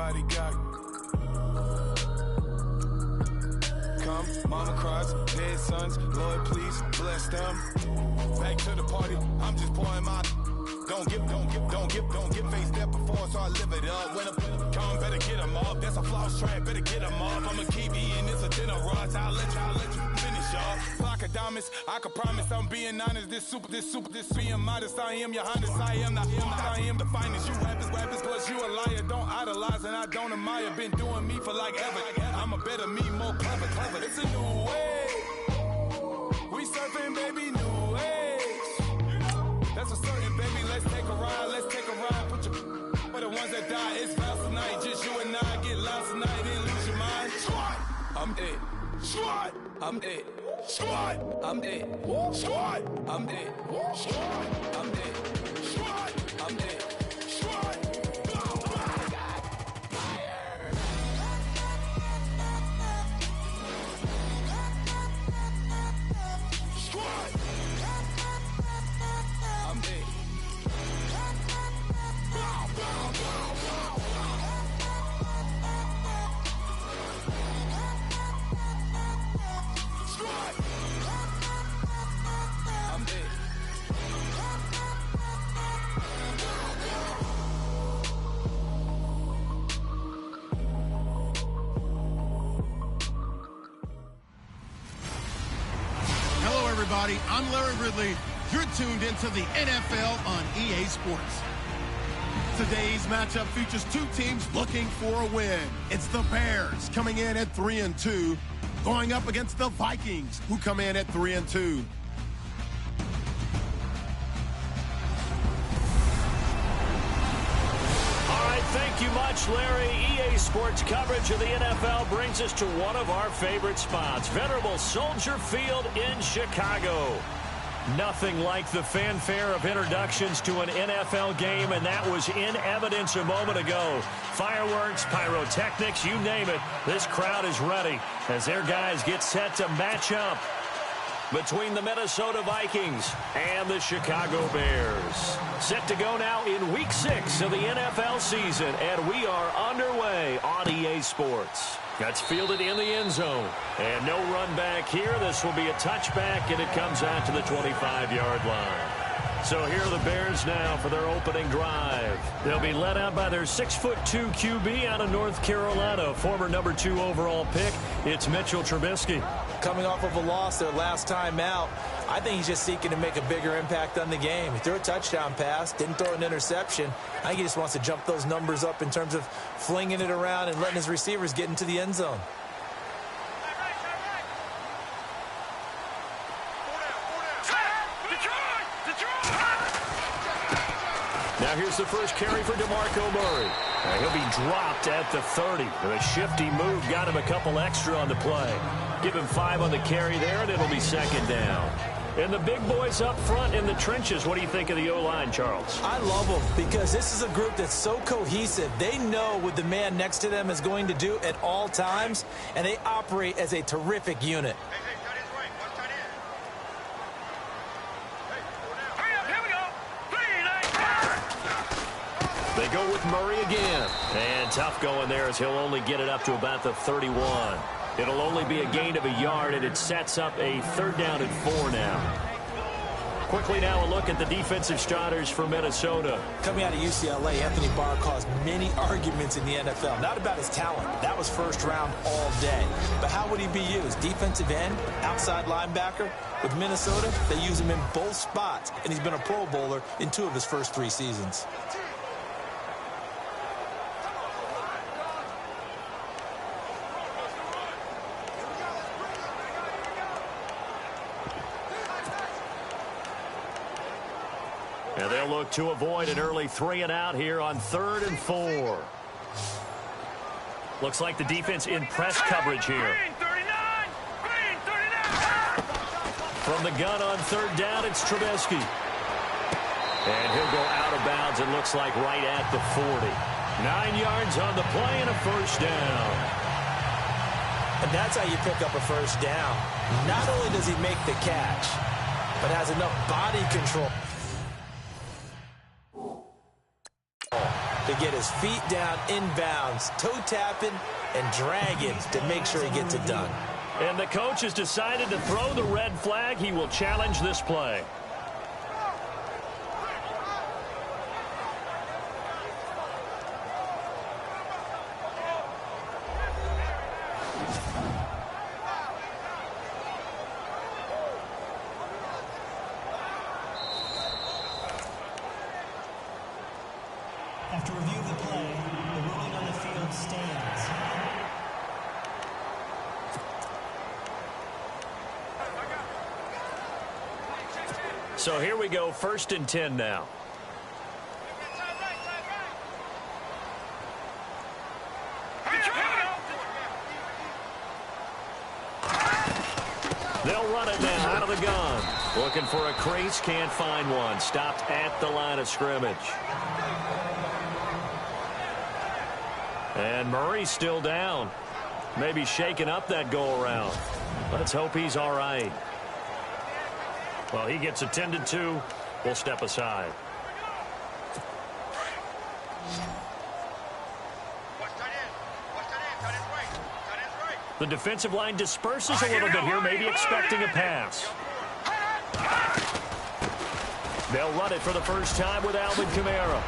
everybody got. Come, mama cries, dead sons, Lord please bless them. Back to the party, I'm just pouring my. Don't get face that before, so I live it up. When I come, better get them up. That's a floss track, better get them up. I'ma keep eating, it's a dinner rush. I'll let you finish up. Flock of diamonds, I can promise I'm being honest. This being modest. I am your highness, I am the finest. You rappers, plus you a liar. Don't idolize and I don't admire. Been doing me for like ever. I'm a better me, more clever. It's a new way. We surfing, baby, new age. That's a certain, baby. Let's take a ride. Put your for the ones that die. It's fast tonight. Just you and I get lost tonight. Then lose your mind. Squad, I'm it. Squad, I'm it. Squad, I'm it. Squad, I'm it. Squad, I'm it. Squad, I'm it. Squad. I'm Larry Ridley. You're tuned into the NFL on EA Sports. Today's matchup features two teams looking for a win. It's the Bears coming in at 3-2, going up against the Vikings, who come in at 3-2. Thank you much, Larry. EA Sports coverage of the NFL brings us to one of our favorite spots, venerable Soldier Field in Chicago. Nothing like the fanfare of introductions to an NFL game, and that was in evidence a moment ago. Fireworks, pyrotechnics, you name it. This crowd is ready as their guys get set to match up between the Minnesota Vikings and the Chicago Bears. Set to go now in Week 6 of the NFL season, and we are underway on EA Sports. That's fielded in the end zone. And no run back here. This will be a touchback, and it comes out to the 25-yard line. So here are the Bears now for their opening drive. They'll be led out by their 6'2" QB out of North Carolina, former number 2 overall pick. It's Mitchell Trubisky. Coming off of a loss their last time out, I think he's just seeking to make a bigger impact on the game. He threw a touchdown pass, didn't throw an interception. I think he just wants to jump those numbers up in terms of flinging it around and letting his receivers get into the end zone. Now here's the first carry for DeMarco Murray. He'll be dropped at the 30. A shifty move got him a couple extra on the play. Give him 5 on the carry there, and it'll be second down. And the big boys up front in the trenches. What do you think of the O-line, Charles? I love them because this is a group that's so cohesive. They know what the man next to them is going to do at all times, and they operate as a terrific unit. They go with Murray again. And tough going there as he'll only get it up to about the 31. It'll only be a gain of a yard, and it sets up a 3rd down and 4 now. Quickly now a look at the defensive starters for Minnesota. Coming out of UCLA, Anthony Barr caused many arguments in the NFL. Not about his talent. That was first round all day. But how would he be used? Defensive end, outside linebacker? With Minnesota, they use him in both spots, and he's been a Pro Bowler in 2 of his first 3 seasons. And they'll look to avoid an early 3-and-out here on 3rd and 4. Looks like the defense in press coverage here. From the gun on 3rd down, it's Trubisky. And he'll go out of bounds, it looks like right at the 40. 9 yards on the play and a 1st down. And that's how you pick up a 1st down. Not only does he make the catch, but has enough body control. to get his feet down inbounds, toe tapping and dragging to make sure he gets it done. And the coach has decided to throw the red flag. He will challenge this play. After review of the play, the ruling on the field stands. So here we go, 1st and 10 now. They'll run it now out of the gun. Looking for a crease, can't find one. Stopped at the line of scrimmage. And Murray's still down. Maybe shaking up that go-around. Let's hope he's all right. Well, he gets attended to. We'll step aside. The defensive line disperses a little bit here, maybe expecting a pass. They'll run it for the first time with Alvin Kamara.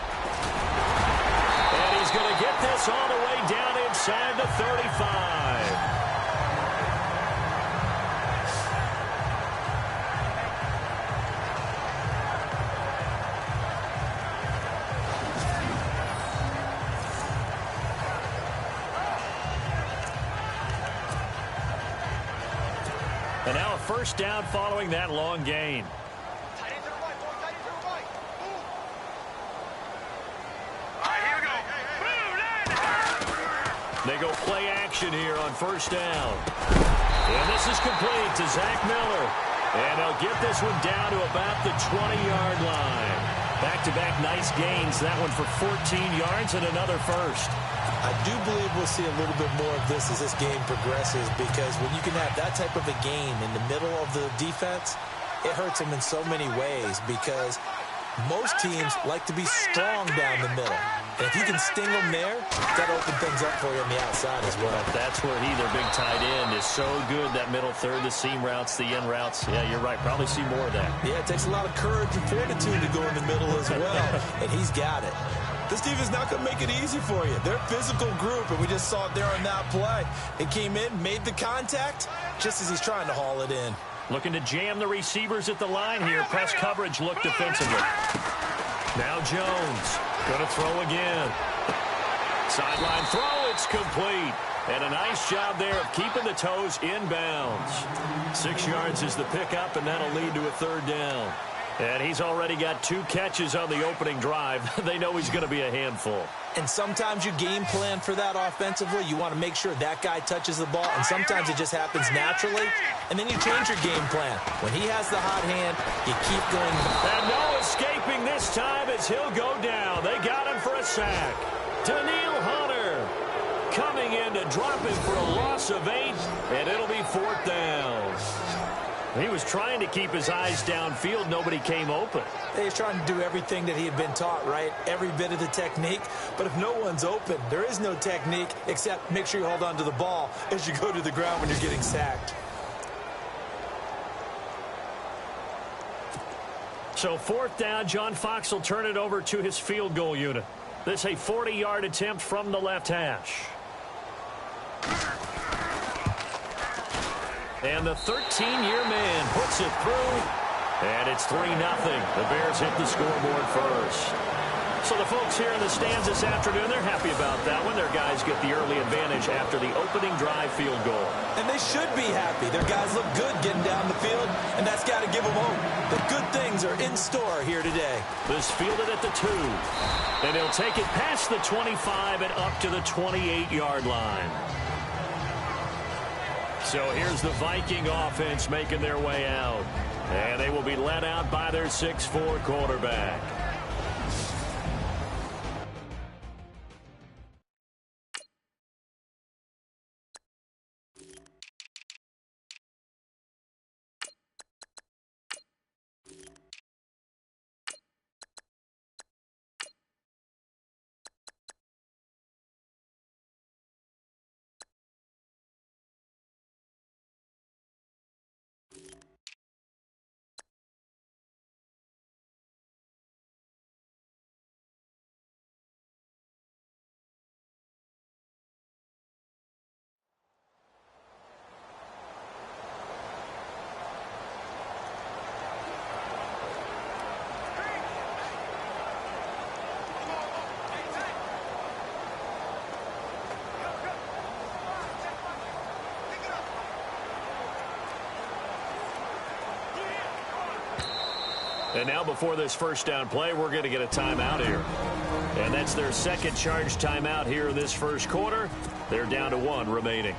And he's going to get this all the way down inside the 35. And now a first down following that long gain. They go play action here on first down. And this is complete to Zach Miller. And they'll get this one down to about the 20-yard line. Back-to-back nice gains. That one for 14 yards and another first. I do believe we'll see a little bit more of this as this game progresses, because when you can have that type of a game in the middle of the defense, it hurts them in so many ways, because most teams like to be strong down the middle. And if you can sting them there, that'll open things up for you on the outside as well. That's where he, their big tight end, is so good. That middle third, the seam routes, the in routes. Yeah, you're right. Probably see more of that. Yeah, it takes a lot of courage and fortitude to go in the middle as well. And he's got it. This defense not going to make it easy for you. They're a physical group, and we just saw it there on that play. It came in, made the contact, just as he's trying to haul it in. Looking to jam the receivers at the line here. Press coverage look defensively. Now Jones. Going to throw again. Sideline throw. It's complete. And a nice job there of keeping the toes inbounds. 6 yards is the pickup, and that'll lead to a third down. And he's already got 2 catches on the opening drive. They know he's going to be a handful. And sometimes you game plan for that offensively. You want to make sure that guy touches the ball, and sometimes it just happens naturally. And then you change your game plan. When he has the hot hand, you keep going. And no escaping this time as he'll go down. They got him for a sack. Daniil Hunter coming in to drop him for a loss of 8, and it'll be 4th down. He was trying to keep his eyes downfield. Nobody came open. He was trying to do everything that he had been taught, right? Every bit of the technique. But if no one's open, there is no technique except make sure you hold on to the ball as you go to the ground when you're getting sacked. So 4th down, John Fox will turn it over to his field goal unit. This a 40-yard attempt from the left hash. And the 13-year man puts it through, and it's 3-0. The Bears hit the scoreboard first. So the folks here in the stands this afternoon, they're happy about that one. Their guys get the early advantage after the opening drive field goal. And they should be happy. Their guys look good getting down the field, and that's got to give them hope. The good things are in store here today. This fielded at the 2. And he'll take it past the 25 and up to the 28-yard line. So here's the Viking offense making their way out. And they will be led out by their 6'4" quarterback. And now before this first down play, we're going to get a timeout here. And that's their second charge timeout here in this first quarter. They're down to 1 remaining.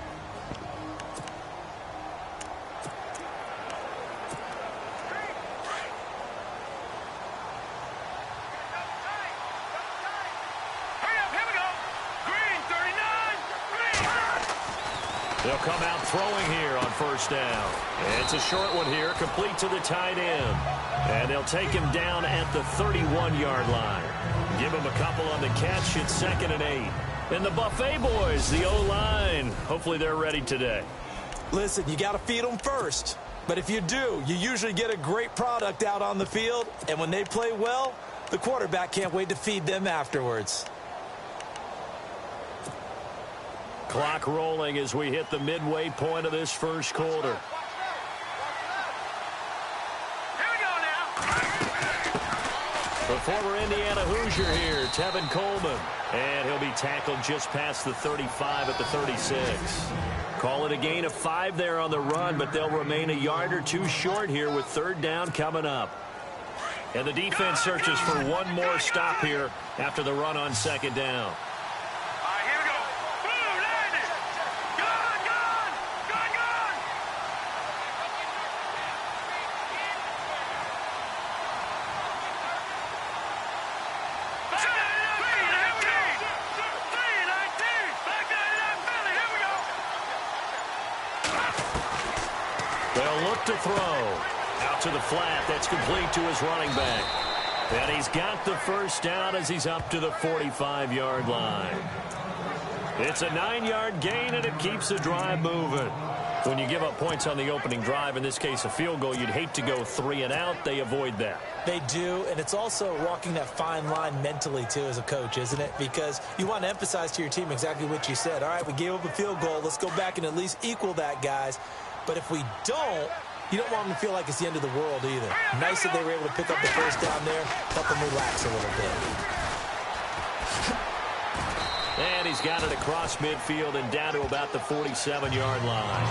They'll come out throwing here on first down. And it's a short one here, complete to the tight end. And they'll take him down at the 31-yard line. Give him a couple on the catch. It's 2nd and 8. And the Buffet boys, the O-line, hopefully they're ready today. Listen, you got to feed them first. But if you do, you usually get a great product out on the field. And when they play well, the quarterback can't wait to feed them afterwards. Clock rolling as we hit the midway point of this first quarter. Here we go now. The former Indiana Hoosier here, Tevin Coleman. And he'll be tackled just past the 35 at the 36. Call it a gain of 5 there on the run, but they'll remain a yard or 2 short here with 3rd down coming up. And the defense searches for one more stop here after the run on 2nd down. To throw. Out to the flat. That's complete to his running back. And he's got the first down as he's up to the 45-yard line. It's a 9-yard gain, and it keeps the drive moving. When you give up points on the opening drive, in this case a field goal, you'd hate to go 3 and out. They avoid that. They do, and it's also walking that fine line mentally, too, as a coach, isn't it? Because you want to emphasize to your team exactly what you said. All right, we gave up a field goal. Let's go back and at least equal that, guys. But if we don't, you don't want them to feel like it's the end of the world either. Nice that they were able to pick up the first down there, help them relax a little bit. And he's got it across midfield and down to about the 47-yard line.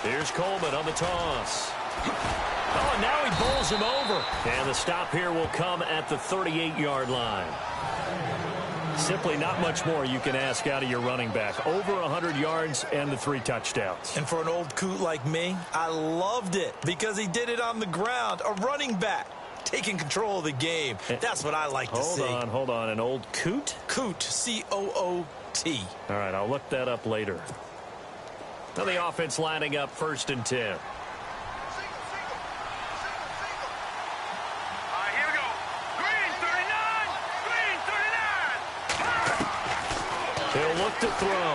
Here's Coleman on the toss. Oh, and now he bowls him over. And the stop here will come at the 38-yard line. Simply not much more you can ask out of your running back. Over 100 yards and the 3 touchdowns. And for an old coot like me, I loved it because he did it on the ground. A running back taking control of the game. That's what I like to see. Hold on. An old coot? Coot, C-O-O-T. All right, I'll look that up later. Now the offense lining up 1st and 10. All right, here we go. Green 39. Green 39. He'll look to throw.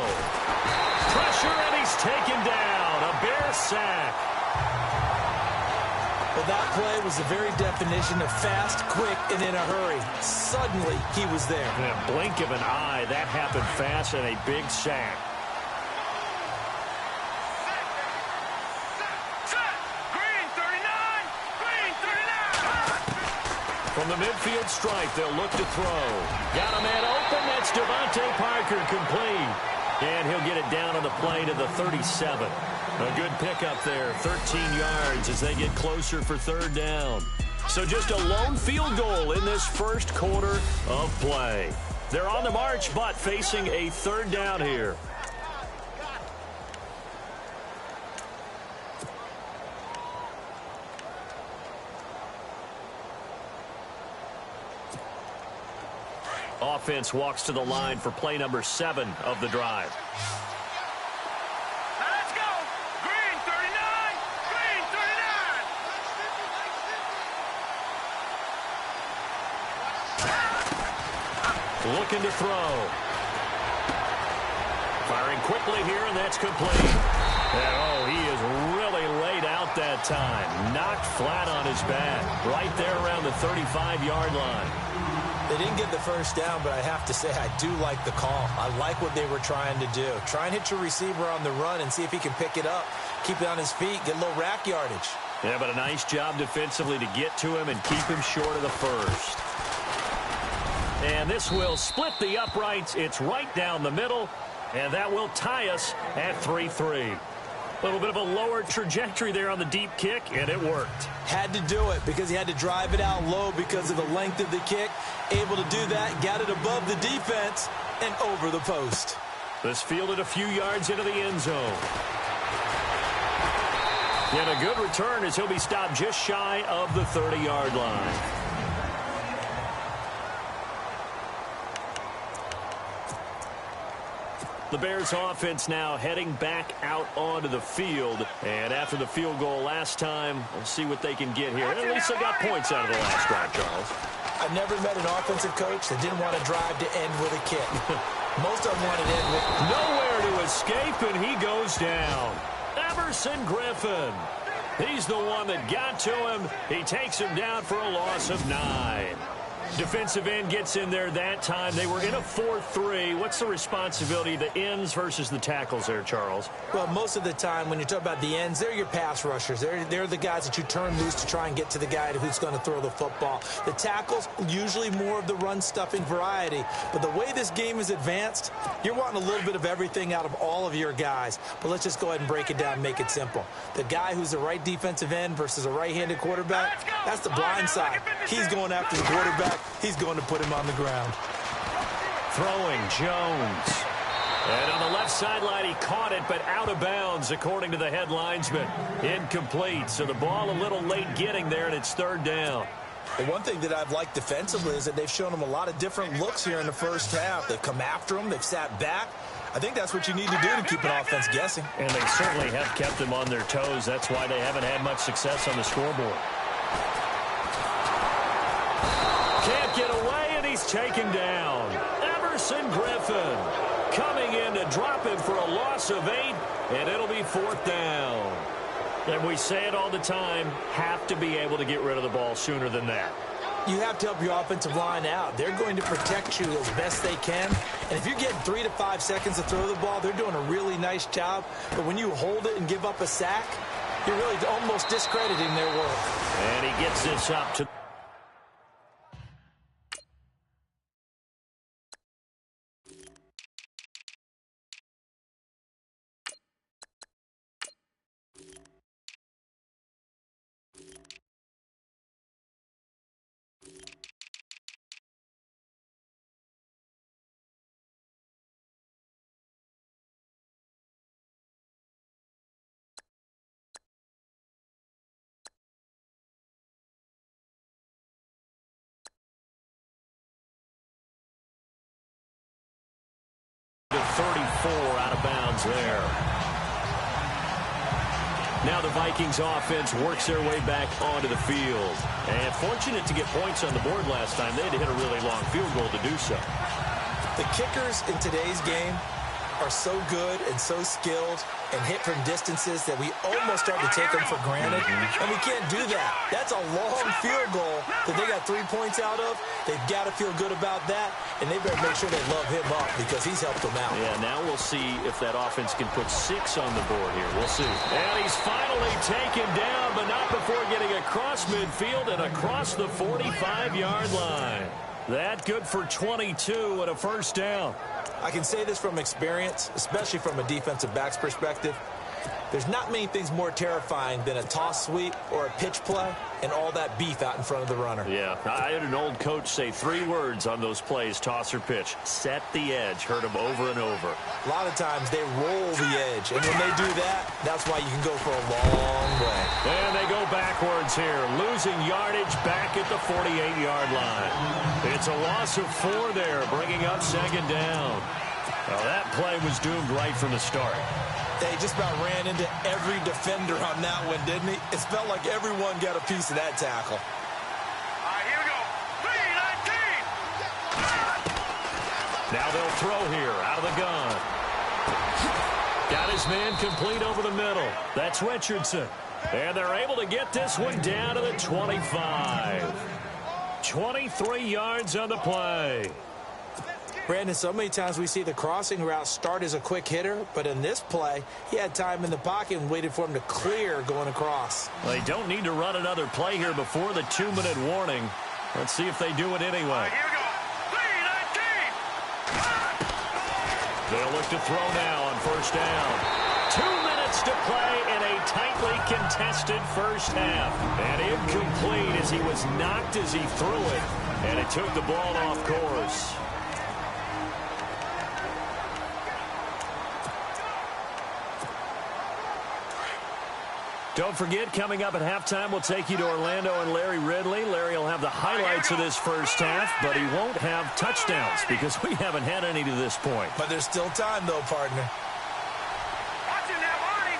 Pressure, and he's taken down. A Bear sack. Well, that play was the very definition of fast, quick, and in a hurry. Suddenly, he was there. In a blink of an eye, that happened fast, and a big sack. From the midfield stripe, they'll look to throw. Got a man open. That's Devontae Parker, complete. And he'll get it down on the play to the 37. A good pickup there, 13 yards as they get closer for 3rd down. So just a lone field goal in this first quarter of play. They're on the march, but facing a 3rd down here. Offense walks to the line for play number 7 of the drive. Now let's go. Green 39. Green 39. Looking to throw. Firing quickly here, and that's complete. And, oh, he is really laid out that time. Knocked flat on his back. Right there around the 35-yard line. They didn't get the first down, but I have to say I do like the call. I like what they were trying to do. Try and hit your receiver on the run and see if he can pick it up, keep it on his feet, get a little rack yardage. Yeah, but a nice job defensively to get to him and keep him short of the first. And this will split the uprights. It's right down the middle, and that will tie us at 3-3. A little bit of a lower trajectory there on the deep kick, and it worked. Had to do it because he had to drive it out low because of the length of the kick. Able to do that, got it above the defense, and over the post. This fielded a few yards into the end zone. And a good return as he'll be stopped just shy of the 30-yard line. The Bears offense now heading back out onto the field. And after the field goal last time, we'll see what they can get here. And at least they got points out of the last drive, Charles. I've never met an offensive coach that didn't want to drive to end with a kick. Most of them wanted to end with... Nowhere to escape, and he goes down. Everson Griffin. He's the one that got to him. He takes him down for a loss of 9. Defensive end gets in there that time. They were in a 4-3. What's the responsibility, the ends versus the tackles there, Charles? Well, most of the time when you talk about the ends, they're your pass rushers. They're the guys that you turn loose to try and get to the guy who's going to throw the football. The tackles, usually more of the run-stuffing variety. But the way this game is advanced, you're wanting a little bit of everything out of all of your guys. But let's just go ahead and break it down and make it simple. The guy who's the right defensive end versus a right-handed quarterback, that's the blind side. He's going after the quarterback. He's going to put him on the ground. Throwing Jones. And on the left sideline, he caught it, but out of bounds, according to the head linesman. Incomplete. So the ball a little late getting there, and it's 3rd down. The one thing that I've liked defensively is that they've shown him a lot of different looks here in the first half. They've come after him. They've sat back. I think that's what you need to do to keep an offense guessing. And they certainly have kept them on their toes. That's why they haven't had much success on the scoreboard. Can't get away, and he's taken down. Everson Griffin coming in to drop him for a loss of 8, and it'll be 4th down. And we say it all the time, have to be able to get rid of the ball sooner than that. You have to help your offensive line out. They're going to protect you as best they can. And if you're getting 3 to 5 seconds to throw the ball, they're doing a really nice job. But when you hold it and give up a sack, you're really almost discrediting their work. And he gets this up to... to 34 out of bounds there. Now the Vikings offense works their way back onto the field. And fortunate to get points on the board last time. They had to hit a really long field goal to do so. The kickers in today's game are so good and so skilled and hit from distances that we almost start to take them for granted. And we can't do that. That's a long field goal that they got 3 points out of. They've got to feel good about that, and they better make sure they love him up because he's helped them out. Yeah, now we'll see if that offense can put 6 on the board here. We'll see. And he's finally taken down, but not before getting across midfield and across the 45-yard line. That good for 22 and a 1st down. I can say this from experience, especially from a defensive back's perspective. There's not many things more terrifying than a toss sweep or a pitch play and all that beef out in front of the runner. Yeah, I had an old coach say 3 words on those plays, toss or pitch. Set the edge. Heard him over and over. A lot of times they roll the edge, and when they do that, that's why you can go for a long way. And they go backwards here, losing yardage back at the 48-yard line. It's a loss of 4 there, bringing up 2nd down. Well, that play was doomed right from the start. They just about ran into every defender on that one, didn't he? It felt like everyone got a piece of that tackle. All right, here we go. 3-19. Now they'll throw here out of the gun. Got his man complete over the middle. That's Richardson. And they're able to get this one down to the 25. 23 yards on the play. Brandon, so many times we see the crossing route start as a quick hitter, but in this play, he had time in the pocket and waited for him to clear going across. Well, they don't need to run another play here before the 2-minute warning. Let's see if they do it anyway. Here we go. 3-19. They'll look to throw now on first down. 2 minutes to play in a tightly contested first half. And incomplete as he was knocked as he threw it. And it took the ball off course. Don't forget, coming up at halftime, we'll take you to Orlando and Larry Ridley. Larry will have the highlights of this first half, but he won't have touchdowns because we haven't had any to this point. But there's still time, though, partner. Watch him now, Barney.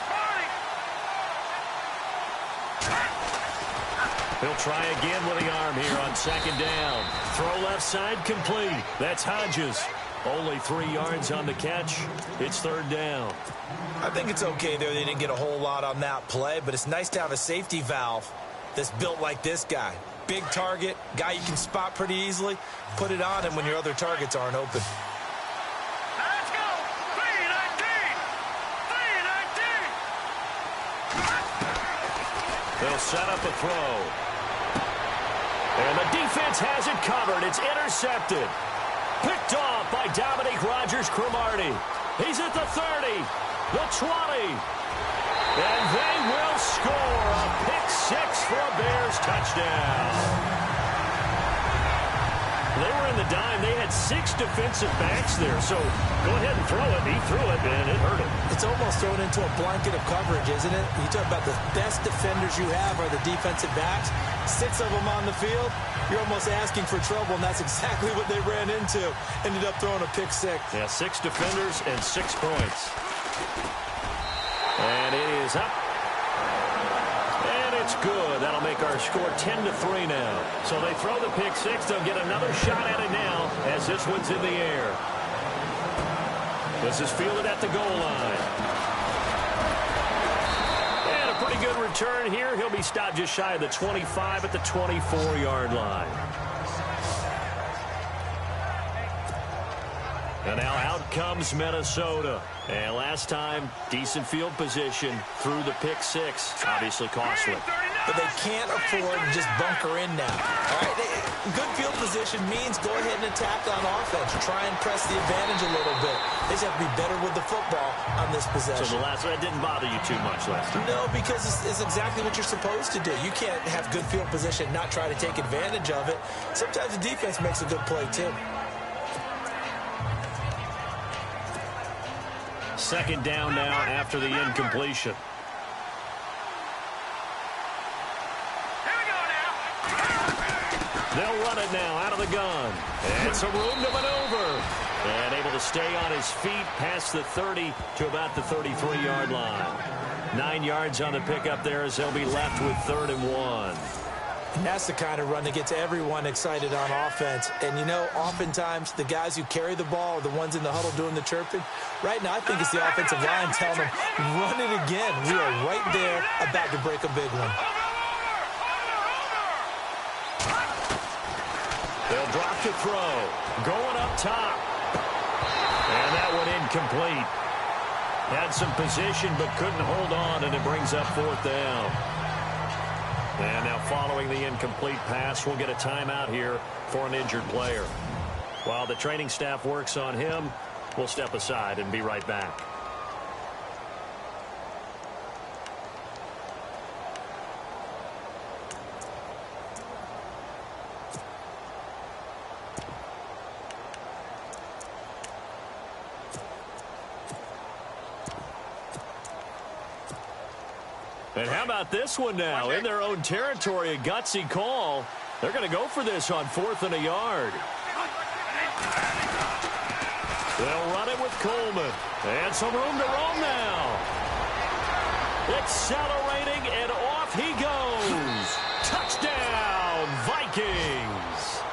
He'll try again with the arm here on second down. Throw left side complete. That's Hodges. Only 3 yards on the catch. It's third down. I think it's okay there. They didn't get a whole lot on that play, but it's nice to have a safety valve that's built like this guy. Big target, guy you can spot pretty easily. Put it on him when your other targets aren't open. Let's go. 3-19. They'll set up a throw. And the defense has it covered. It's intercepted. Picked off by Dominique Rodgers-Cromartie. He's at the 30. The 20. And they will score a pick-6 for a Bears touchdown. They were in the dime. They had 6 defensive backs there. So go ahead and throw it. He threw it, and it hurt him. It's almost thrown into a blanket of coverage, isn't it? You talk about the best defenders you have are the defensive backs. 6 of them on the field. You're almost asking for trouble, and that's exactly what they ran into. Ended up throwing a pick-6. Yeah, 6 defenders and 6 points. And it is up. And it's good. That'll make our score 10-3 now. So they throw the pick-6. They'll get another shot at it now as this one's in the air. This is fielded at the goal line. And a pretty good return here. He'll be stopped just shy of the 25 at the 24-yard line. And now out comes Minnesota. And last time, decent field position through the pick-6. Obviously costly. But they can't afford to just bunker in now. All right? Good field position means go ahead and attack on offense. Try and press the advantage a little bit. They just have to be better with the football on this possession. So the last one didn't bother you too much last time? No, because it's exactly what you're supposed to do. You can't have good field position, not try to take advantage of it. Sometimes the defense makes a good play, too. Second down now after the incompletion. Here we go now. They'll run it now out of the gun. And some room to maneuver. And able to stay on his feet past the 30 to about the 33-yard line. 9 yards on the pickup there as they'll be left with 3rd and 1. And that's the kind of run that gets everyone excited on offense. And, you know, oftentimes the guys who carry the ball are the ones in the huddle doing the chirping. Right now, I think it's the offensive line telling them, run it again. We are right there about to break a big one. They'll drop to throw. Going up top. And that one incomplete. Had some position but couldn't hold on, and it brings up 4th down. And now following the incomplete pass, we'll get a timeout here for an injured player. While the training staff works on him, we'll step aside and be right back. And how about this one now? In their own territory, a gutsy call. They're going to go for this on 4th and a yard. They'll run it with Coleman. And some room to roam now. Accelerating, and off he goes. Touchdown, Vikings.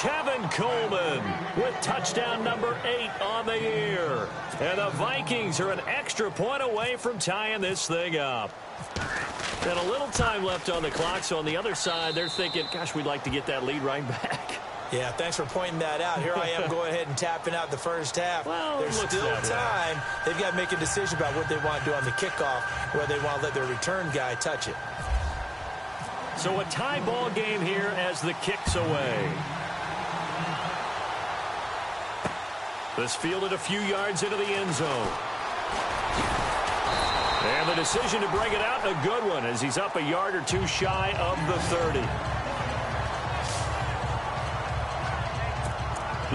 Tevin Coleman with touchdown number 8 on the year. And the Vikings are an extra point away from tying this thing up. And a little time left on the clock, so on the other side, they're thinking, gosh, we'd like to get that lead right back. Yeah, thanks for pointing that out. Here I am going ahead and tapping out the first half. Well, there's still time. They've got to make a decision about what they want to do on the kickoff, whether they want to let their return guy touch it. So a tie ball game here as the kick's away. This fielded a few yards into the end zone. And the decision to bring it out, a good one, as he's up a yard or two shy of the 30.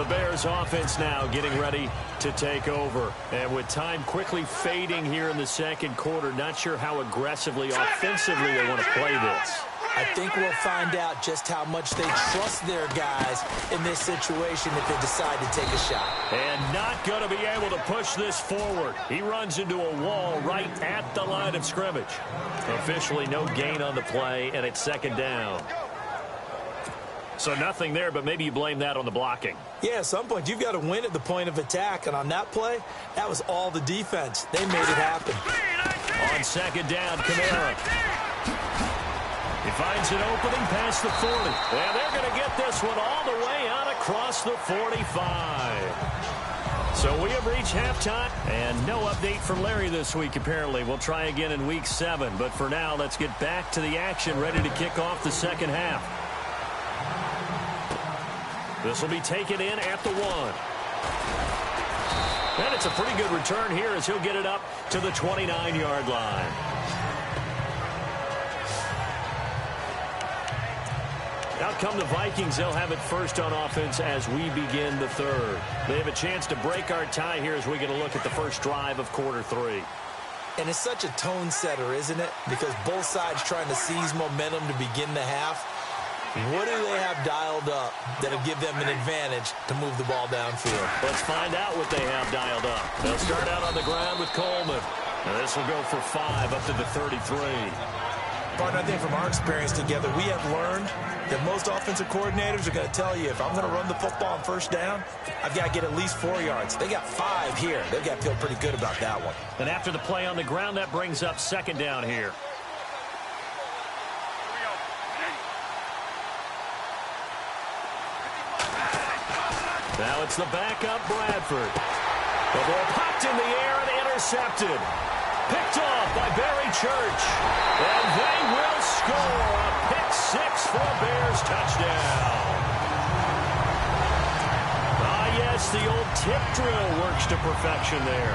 The Bears offense now getting ready to take over. And with time quickly fading here in the second quarter, not sure how aggressively, offensively they want to play this. I think we'll find out just how much they trust their guys in this situation if they decide to take a shot. And not going to be able to push this forward. He runs into a wall right at the line of scrimmage. Officially no gain on the play, and it's second down. So nothing there, but maybe you blame that on the blocking. Yeah, at some point you've got to win at the point of attack, and on that play, that was all the defense. They made it happen. On second down, Kamara. He finds an opening past the 40. And they're going to get this one all the way out across the 45. So we have reached halftime. And no update from Larry this week, apparently. We'll try again in week 7. But for now, let's get back to the action, ready to kick off the second half. This will be taken in at the 1. And it's a pretty good return here as he'll get it up to the 29-yard line. Out come the Vikings. They'll have it first on offense as we begin the third. They have a chance to break our tie here as we get a look at the first drive of quarter 3. And it's such a tone setter, isn't it? Because both sides trying to seize momentum to begin the half. What do they have dialed up that'll give them an advantage to move the ball downfield? Let's find out what they have dialed up. They'll start out on the ground with Coleman. And this will go for 5 up to the 33. Partner, I think from our experience together, we have learned that most offensive coordinators are going to tell you, if I'm going to run the football on first down, I've got to get at least 4 yards. They got 5 here. They've got to feel pretty good about that one. And after the play on the ground, that brings up second down here. Now it's the backup, Bradford. The ball popped in the air and intercepted. Picked off by Barry Church. And they will score a pick 6 for a Bears touchdown. Yes, the old tip drill works to perfection there.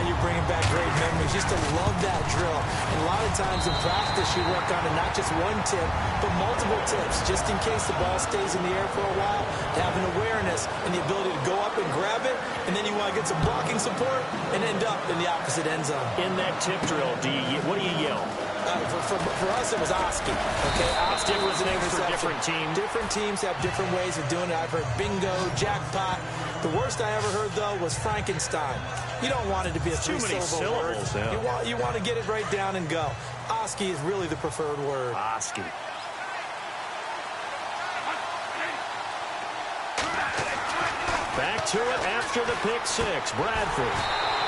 You're bringing back great memories. Used to love that drill. And a lot of times in practice, you work on it, not just one tip, but multiple tips, just in case the ball stays in the air for a while. Have an awareness and the ability to go up and grab it, and then you want to get some blocking support and end up in the opposite end zone. In that tip drill, what do you yell? For us, it was Oski. Okay, Oski was an for interception. different teams. Different teams have different ways of doing it. I've heard bingo, jackpot. The worst I ever heard, though, was Frankenstein. You don't want it to be a three-syllable word. Yeah. You want to get it right down and go. Oski is really the preferred word. Oski. Back to it after the pick 6. Bradford.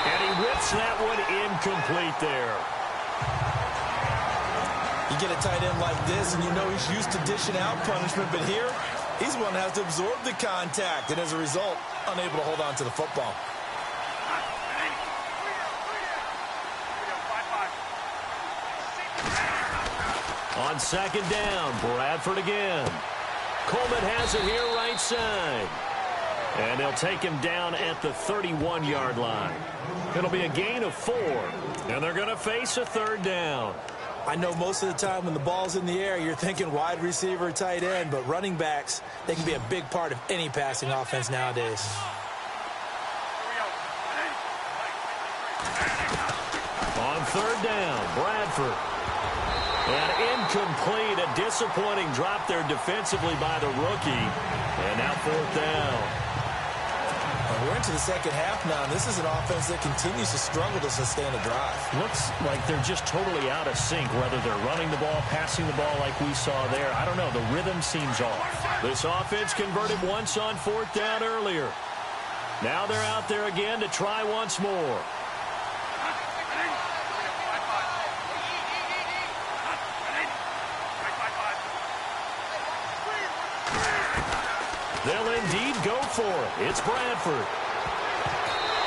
And he whips that one incomplete there. You get a tight end like this, and you know he's used to dishing out punishment, but here, he's the one that has to absorb the contact, and as a result, unable to hold on to the football. On second down, Bradford again. Coleman has it here right side. And they'll take him down at the 31-yard line. It'll be a gain of 4, and they're going to face a third down. I know most of the time when the ball's in the air, you're thinking wide receiver, tight end, but running backs, they can be a big part of any passing offense nowadays. On third down, Bradford. And incomplete, a disappointing drop there defensively by the rookie. And now fourth down. We're into the second half now, and this is an offense that continues to struggle to sustain a drive. Looks like they're just totally out of sync, whether they're running the ball, passing the ball like we saw there. I don't know. The rhythm seems off. This offense converted once on 4th down earlier. Now they're out there again to try once more. They'll indeed go for it. It's Bradford.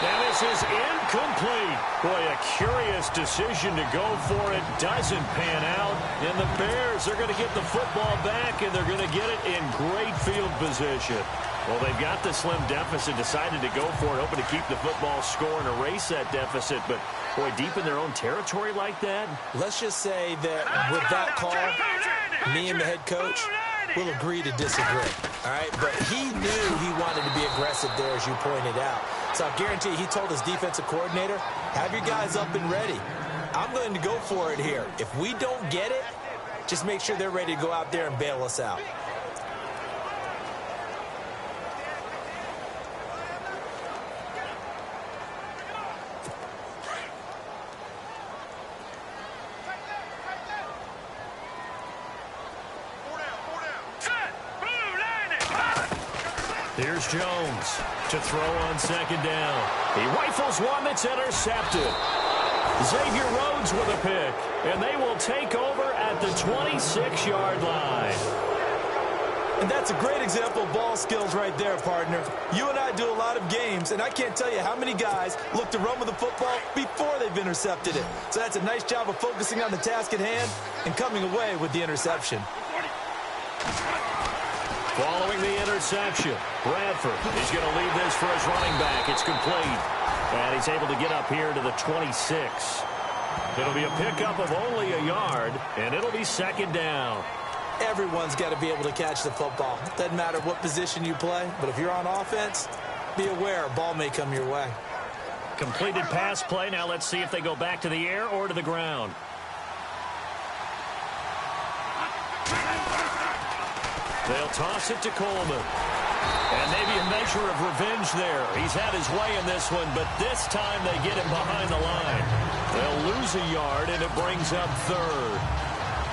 And this is incomplete. Boy, a curious decision to go for it. Doesn't pan out. And the Bears are going to get the football back, and they're going to get it in great field position. Well, they've got the slim deficit, decided to go for it, hoping to keep the football score and erase that deficit. But, boy, deep in their own territory like that. Let's just say that with that call, me and the head coach will agree to disagree. All right, but he knew he wanted to be aggressive there, as you pointed out. So I guarantee he told his defensive coordinator, have your guys up and ready. I'm going to go for it here. If we don't get it, just make sure they're ready to go out there and bail us out. Here's Jones to throw on 2nd down. He rifles one that's intercepted. Xavier Rhodes with a pick, and they will take over at the 26-yard line. And that's a great example of ball skills right there, partner. You and I do a lot of games, and I can't tell you how many guys look to run with the football before they've intercepted it. So that's a nice job of focusing on the task at hand and coming away with the interception. Following the interception, Bradford is going to leave this for his running back. It's complete. And he's able to get up here to the 26. It'll be a pickup of only a yard, and it'll be 2nd down. Everyone's got to be able to catch the football. Doesn't matter what position you play, but if you're on offense, be aware a ball may come your way. Completed pass play. Now let's see if they go back to the air or to the ground. They'll toss it to Coleman. And maybe a measure of revenge there. He's had his way in this one, but this time they get him behind the line. They'll lose a yard, and it brings up 3rd.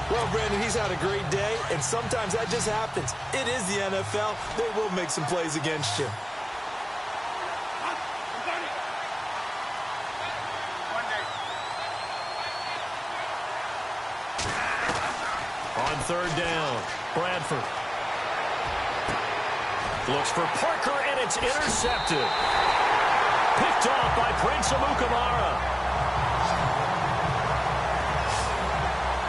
Well, Brandon, he's had a great day, and sometimes that just happens. It is the NFL. They will make some plays against you. On 3rd down, Bradford looks for Parker, and it's intercepted. Picked off by Prince Amukamara.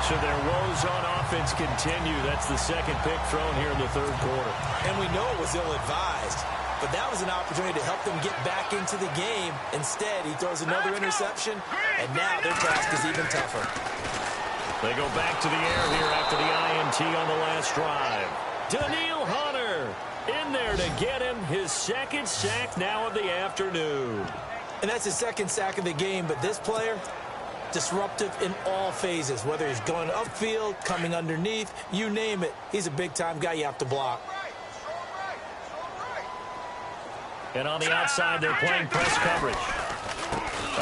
So their woes on offense continue. That's the 2nd pick thrown here in the 3rd quarter. And we know it was ill-advised, but that was an opportunity to help them get back into the game. Instead, he throws another interception, and now their task is even tougher. They go back to the air here after the INT on the last drive. Daniil Hunter in there to get him his 2nd sack now of the afternoon. And that's his 2nd sack of the game, but this player, disruptive in all phases, whether he's going upfield, coming underneath, you name it. He's a big-time guy you have to block. And on the outside, they're playing press coverage.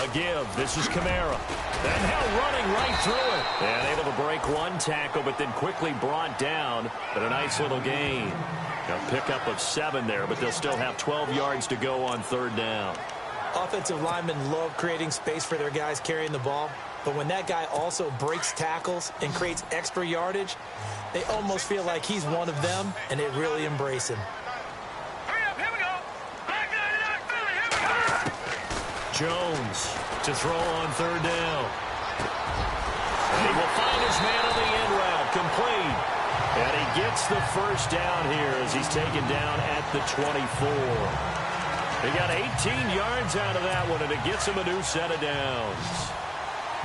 A give. This is Kamara. And now running right through it. And able to break one tackle, but then quickly brought down. But a nice little gain. A pickup of 7 there, but they'll still have 12 yards to go on 3rd down. Offensive linemen love creating space for their guys carrying the ball. But when that guy also breaks tackles and creates extra yardage, they almost feel like he's one of them, and they really embrace him. Jones to throw on 3rd down. And he will find his man on the end route, complete. And he gets the 1st down here as he's taken down at the 24. They got 18 yards out of that one, and it gets him a new set of downs.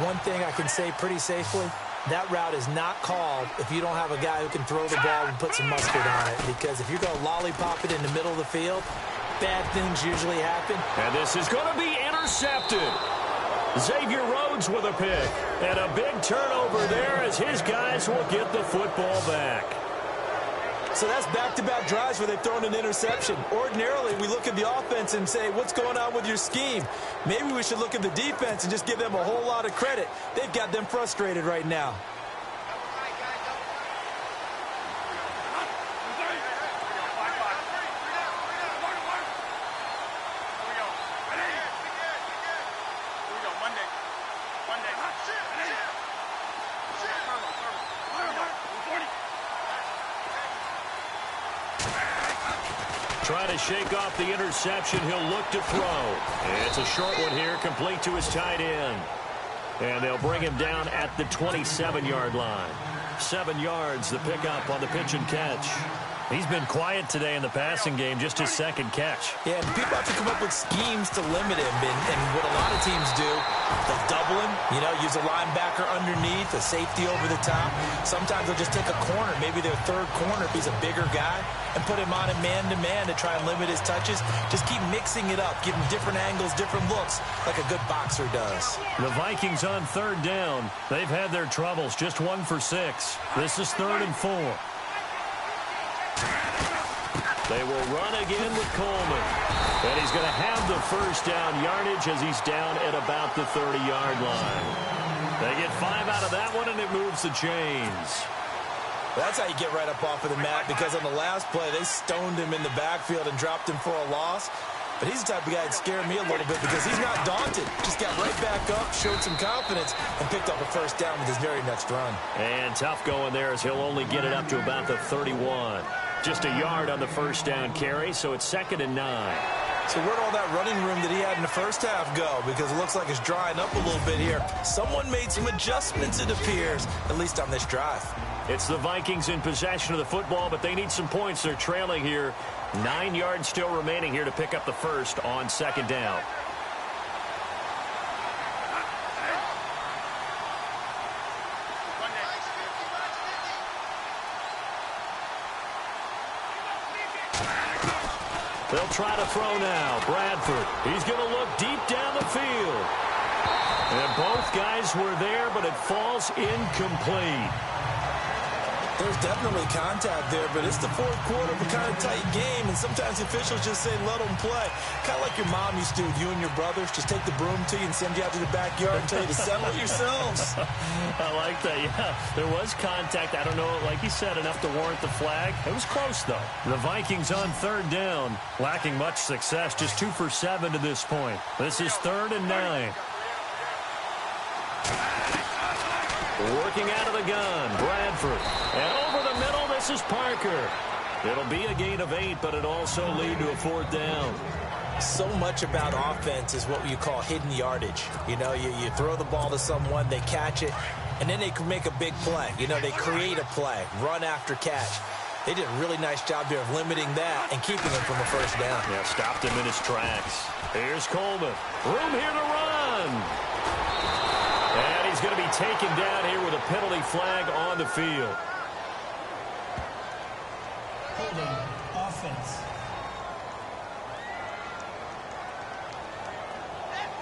One thing I can say pretty safely, that route is not called if you don't have a guy who can throw the ball and put some mustard on it. Because if you're going to lollipop it in the middle of the field, bad things usually happen. And this is going to be intercepted. Xavier Rhodes with a pick. And a big turnover there as his guys will get the football back. So that's back-to-back drives where they've thrown an interception. Ordinarily, we look at the offense and say, what's going on with your scheme? Maybe we should look at the defense and just give them a whole lot of credit. They've got them frustrated right now. Try to shake off the interception. He'll look to throw. It's a short one here, complete to his tight end. And they'll bring him down at the 27-yard line. 7 yards, the pickup on the pitch and catch. He's been quiet today in the passing game, just his second catch. Yeah, and people have to come up with schemes to limit him. And what a lot of teams do, they'll double him, use a linebacker underneath, a safety over the top. Sometimes they'll just take a corner, maybe their third corner if he's a bigger guy, and put him on a man-to-man to try and limit his touches. Just keep mixing it up, give him different angles, different looks, like a good boxer does. The Vikings on third down. They've had their troubles, just 1 for 6. This is 3rd and 4. They will run again with Coleman. And he's going to have the first down yardage as he's down at about the 30-yard line. They get 5 out of that one, and it moves the chains. That's how you get right up off of the mat, because on the last play, they stoned him in the backfield and dropped him for a loss. But he's the type of guy that scared me a little bit because he's not daunted. Just got right back up, showed some confidence, and picked up a first down with his very next run. And tough going there as he'll only get it up to about the 31. Just a yard on the first down carry, so it's 2nd and 9. So where'd all that running room that he had in the first half go? Because it looks like it's drying up a little bit here. Someone made some adjustments, it appears, at least on this drive. It's the Vikings in possession of the football, but they need some points. They're trailing here. 9 yards still remaining here to pick up the first on 2nd down. They'll try to throw now. Bradford, he's going to look deep down the field. And both guys were there, but it falls incomplete. There's definitely contact there, but it's the fourth quarter of a kind of tight game, and sometimes the officials just say, let them play. Kind of like your mom used to do with you and your brothers. Just take the broom to you and send you out to the backyard and tell you to settle it yourselves. I like that, yeah. There was contact. I don't know, like you said, enough to warrant the flag. It was close, though. The Vikings on 3rd down, lacking much success, just 2 for 7 to this point. This is 3rd and 9. Working out of the gun, Bradford. And over the middle, this is Parker. It'll be a gain of 8, but it'll also lead to a 4th down. So much about offense is what you call hidden yardage. You throw the ball to someone, they catch it, and then they can make a big play. They create a play, run after catch. They did a really nice job there of limiting that and keeping him from a first down. Yeah, stopped him in his tracks. Here's Coleman. Room here to run. And he's going to be taken down here with a penalty flag on the field. Holding offense.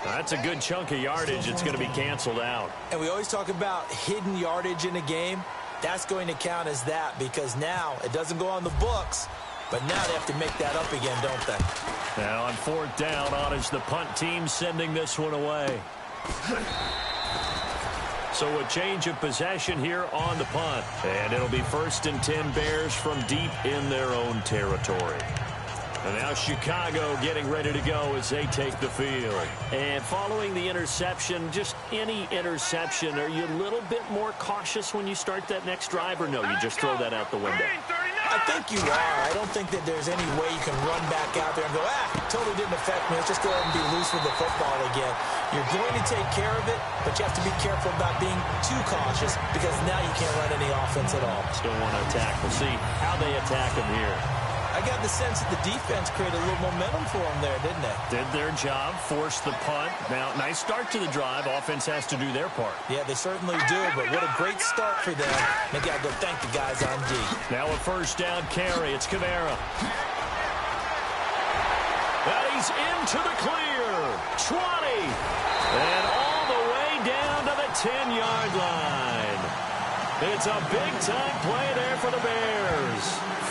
That's a good chunk of yardage. It's going to be canceled out. And we always talk about hidden yardage in a game. That's going to count as that because now it doesn't go on the books, but now they have to make that up again, don't they? Now on 4th down, on is the punt team sending this one away. So a change of possession here on the punt. And it'll be 1st and 10 Bears from deep in their own territory. And now Chicago getting ready to go as they take the field. And following the interception, just any interception, are you a little bit more cautious when you start that next drive, or no, you just throw that out the window? I think you are. I don't think that there's any way you can run back out there and go, totally didn't affect me. Let's just go ahead and be loose with the football again. You're going to take care of it, but you have to be careful about being too cautious because now you can't run any offense at all. Still want to attack. We'll see how they attack them here. I got the sense that the defense created a little momentum for them there, didn't they? Did their job, forced the punt. Now, nice start to the drive. Offense has to do their part. Yeah, they certainly do, but what a great start for them. They got to go thank the guys on D. Now a 1st down carry. It's Kamara. And he's into the clear. 20. And all the way down to the 10-yard line. It's a big-time play there for the Bears.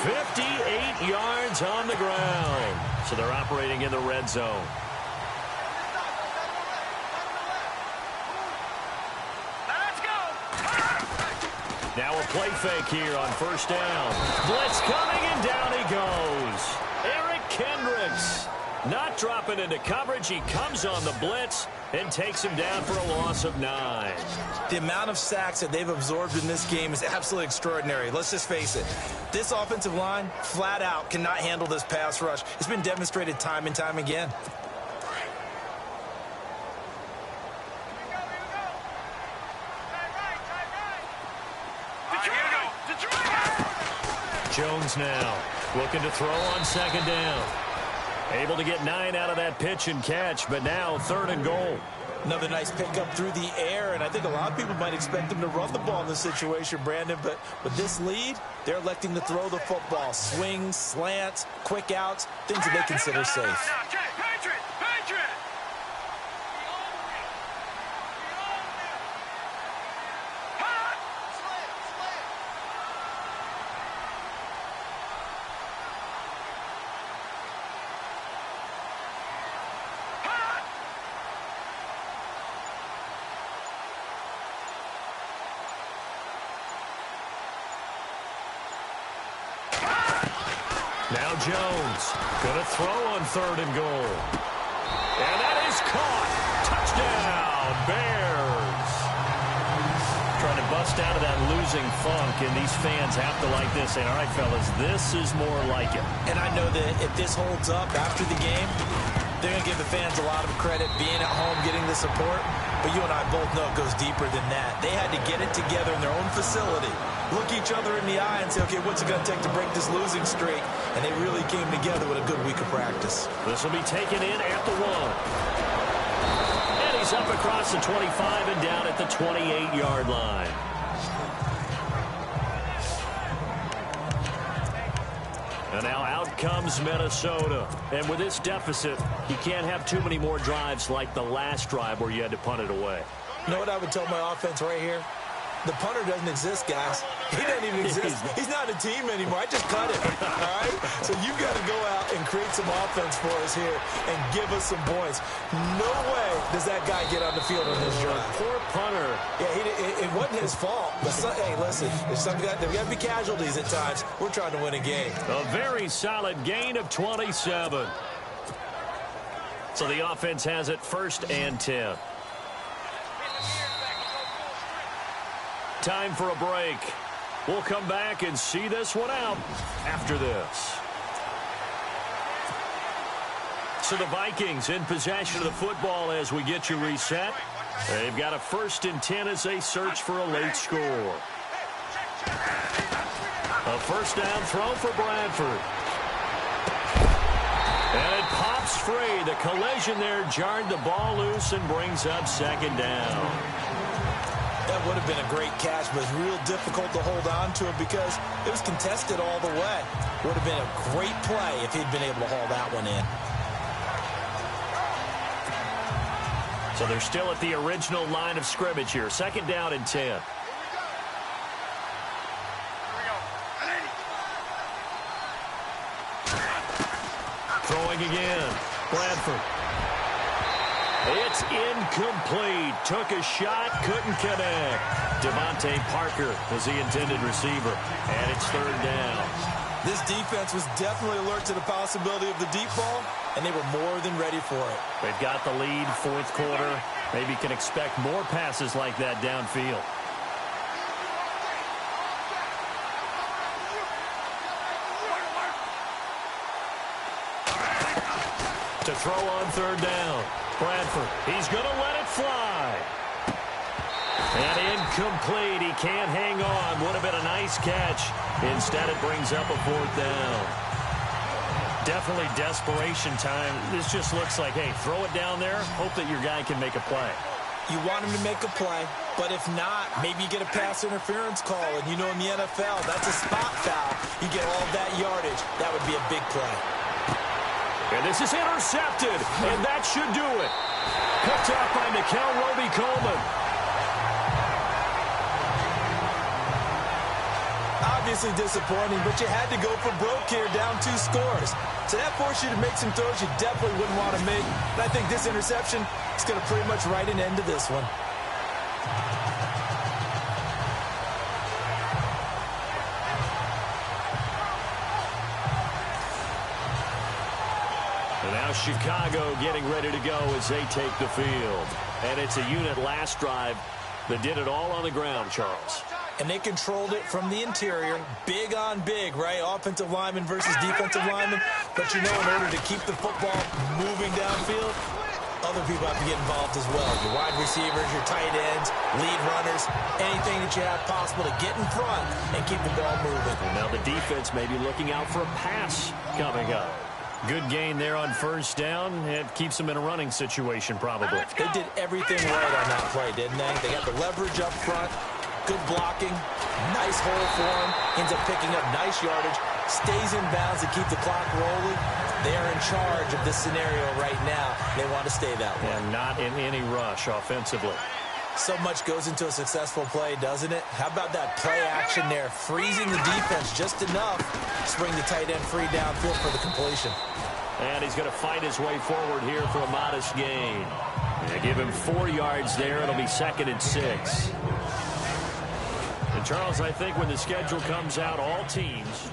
58 yards on the ground. So they're operating in the red zone. Now a play fake here on first down. Blitz coming, and down he goes. Eric Kendricks not dropping into coverage. He comes on the blitz and takes him down for a loss of 9. The amount of sacks that they've absorbed in this game is absolutely extraordinary. Let's just face it. This offensive line, flat out, cannot handle this pass rush. It's been demonstrated time and time again. Jones now looking to throw on second down. Able to get 9 out of that pitch and catch, but now 3rd and goal. Another nice pickup through the air, and I think a lot of people might expect them to run the ball in this situation, Brandon, but with this lead, they're electing to throw the football. Swings, slants, quick outs, things that they consider safe. Now Jones going to throw on 3rd and goal. And that is caught. Touchdown, Bears. Trying to bust out of that losing funk, and these fans have to like this. Saying, all right, fellas, this is more like it. And I know that if this holds up after the game, they're going to give the fans a lot of credit being at home, getting the support. But you and I both know it goes deeper than that. They had to get it together in their own facility, look each other in the eye and say, okay, what's it going to take to break this losing streak? And they really came together with a good week of practice. This will be taken in at the 1. And he's up across the 25 and down at the 28-yard line. And now out comes Minnesota. And with this deficit, you can't have too many more drives like the last drive where you had to punt it away. You know what I would tell my offense right here? The punter doesn't exist, guys. He doesn't even exist. He's not a team anymore. I just cut him, all right? So you've got to go out and create some offense for us here and give us some points. No way does that guy get on the field on this drive. Poor punter. Yeah, it wasn't his fault. But hey, listen, there's got to be casualties at times. We're trying to win a game. A very solid gain of 27. So the offense has it 1st and 10. Time for a break. We'll come back and see this one out after this. So the Vikings in possession of the football as we get you reset. They've got a 1st and 10 as they search for a late score. A 1st down throw for Bradford. And it pops free. The collision there jarred the ball loose and brings up 2nd down. That would have been a great catch, but it's real difficult to hold on to it because it was contested all the way. Would have been a great play if he'd been able to haul that one in. So they're still at the original line of scrimmage here. 2nd down and 10. Throwing again. Bradford. It's incomplete. Took a shot, couldn't connect. Devontae Parker was the intended receiver, and it's 3rd down. This defense was definitely alert to the possibility of the deep ball, and they were more than ready for it. They've got the lead, 4th quarter. Maybe can expect more passes like that downfield. To throw on 3rd down. Bradford, he's going to let it fly. And incomplete. He can't hang on. Would have been a nice catch. Instead, it brings up a 4th down. Definitely desperation time. This just looks like, hey, throw it down there. Hope that your guy can make a play. You want him to make a play, but if not, maybe you get a pass interference call. And you know in the NFL, that's a spot foul. You get all of that yardage. That would be a big play. And this is intercepted, and that should do it. Picked up by Nickel Roby-Coleman. Obviously disappointing, but you had to go for broke here, down 2 scores. So that forced you to make some throws you definitely wouldn't want to make. And I think this interception is going to pretty much write an end to this one. And now Chicago getting ready to go as they take the field. And it's a unit last drive that did it all on the ground, Charles. And they controlled it from the interior, big on big, right? Offensive lineman versus defensive lineman. But you know, in order to keep the football moving downfield, other people have to get involved as well. Your wide receivers, your tight ends, lead runners, anything that you have possible to get in front and keep the ball moving. And now the defense may be looking out for a pass coming up. Good gain there on first down. It keeps them in a running situation, probably. They did everything right on that play, didn't they? They got the leverage up front, good blocking, nice hole for him, ends up picking up nice yardage, stays in bounds to keep the clock rolling. They're in charge of this scenario right now. They want to stay that way. And not in any rush offensively. So much goes into a successful play, doesn't it? How about that play action there? Freezing the defense just enough to swing the tight end free downfield for the completion. And he's going to fight his way forward here for a modest gain. They give him 4 yards there. It'll be 2nd and 6. And Charles, I think when the schedule comes out, all teams...